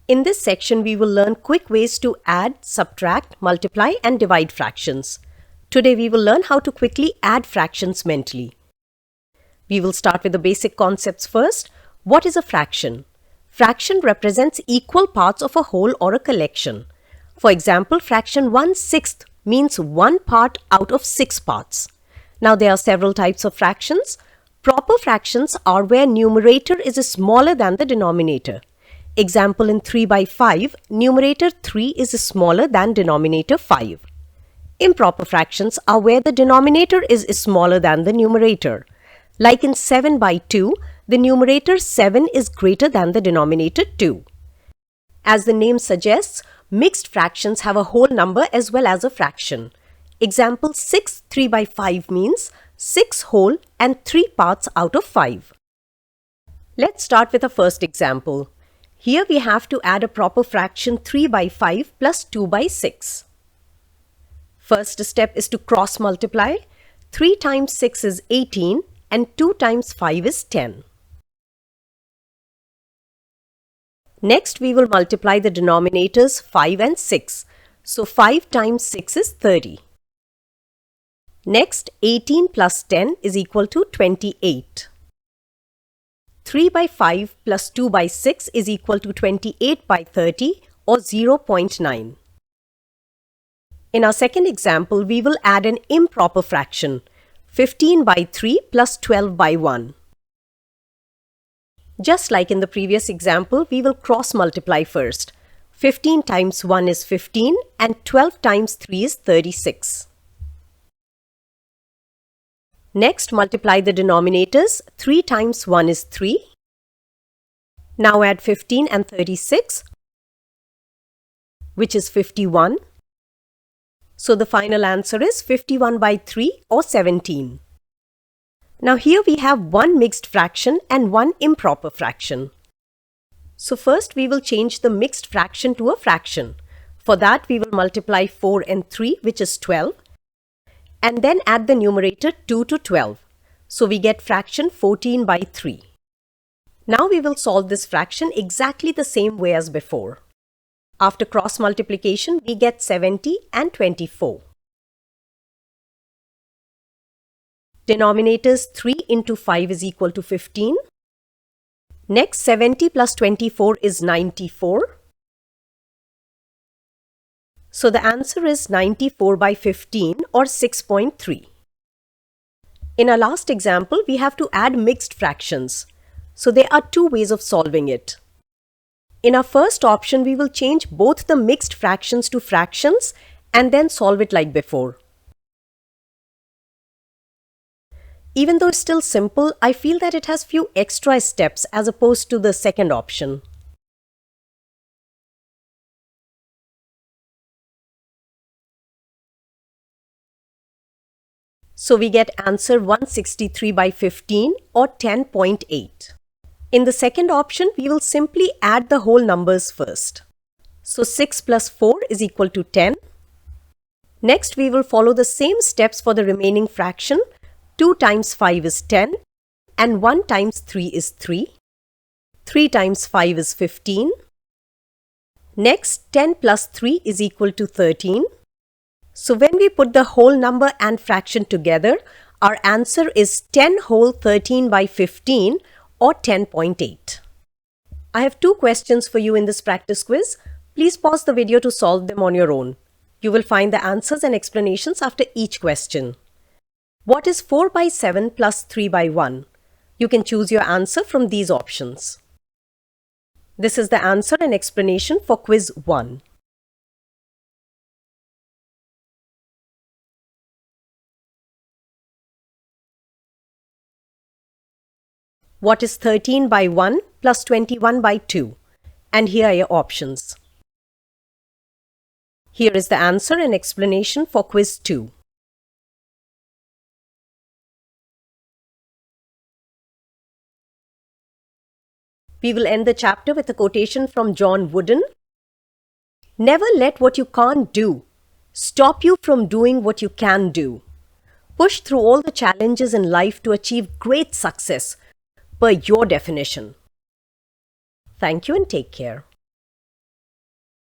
In this section, we will learn quick ways to add, subtract, multiply, and divide fractions. Today, we will learn how to quickly add fractions mentally. We will start with the basic concepts first. What is a fraction? Fraction represents equal parts of a whole or a collection. For example, fraction 1/6 means one part out of 6 parts. Now, there are several types of fractions. Proper fractions are where numerator is smaller than the denominator. Example in 3/5, numerator 3 is smaller than denominator 5. Improper fractions are where the denominator is smaller than the numerator. Like in 7/2, the numerator 7 is greater than the denominator 2. As the name suggests, mixed fractions have a whole number as well as a fraction. Example 6 3/5 means 6 whole and 3 parts out of 5. Let's start with the first example. Here we have to add a proper fraction 3/5 plus 2/6. First step is to cross multiply. 3 times 6 is 18 and 2 times 5 is 10. Next, we will multiply the denominators 5 and 6. So 5 times 6 is 30. Next, 18 plus 10 is equal to 28. 3/5 plus 2/6 is equal to 28/30 or 0.9. In our second example, we will add an improper fraction, 15/3 plus 12/1. Just like in the previous example, we will cross multiply first. 15 times 1 is 15 and 12 times 3 is 36. Next, multiply the denominators. 3 times 1 is 3. Now add 15 and 36, which is 51. So the final answer is 51/3 or 17. Now here we have one mixed fraction and one improper fraction. So first we will change the mixed fraction to a fraction. For that we will multiply 4 and 3, which is 12. And then add the numerator 2 to 12. So we get fraction 14/3. Now we will solve this fraction exactly the same way as before. After cross multiplication, we get 70 and 24. Denominators 3 into 5 is equal to 15. Next, 70 plus 24 is 94. So the answer is 94/15 or 6.3. In our last example, we have to add mixed fractions. So there are two ways of solving it. In our first option, we will change both the mixed fractions to fractions and then solve it like before. Even though it's still simple, I feel that it has few extra steps as opposed to the second option. So we get answer 163/15 or 10.8. In the second option, we will simply add the whole numbers first. So 6 plus 4 is equal to 10. Next, we will follow the same steps for the remaining fraction. 2 times 5 is 10 and 1 times 3 is 3. 3 times 5 is 15. Next, 10 plus 3 is equal to 13. So when we put the whole number and fraction together, our answer is 10 whole 13/15 or 10.8. I have two questions for you in this practice quiz. Please pause the video to solve them on your own. You will find the answers and explanations after each question. What is 4/7 plus 3/1? You can choose your answer from these options. This is the answer and explanation for quiz 1. What is 13/1 plus 21/2? And here are your options. Here is the answer and explanation for quiz 2. We will end the chapter with a quotation from John Wooden. Never let what you can't do stop you from doing what you can do. Push through all the challenges in life to achieve great success per your definition. Thank you and take care.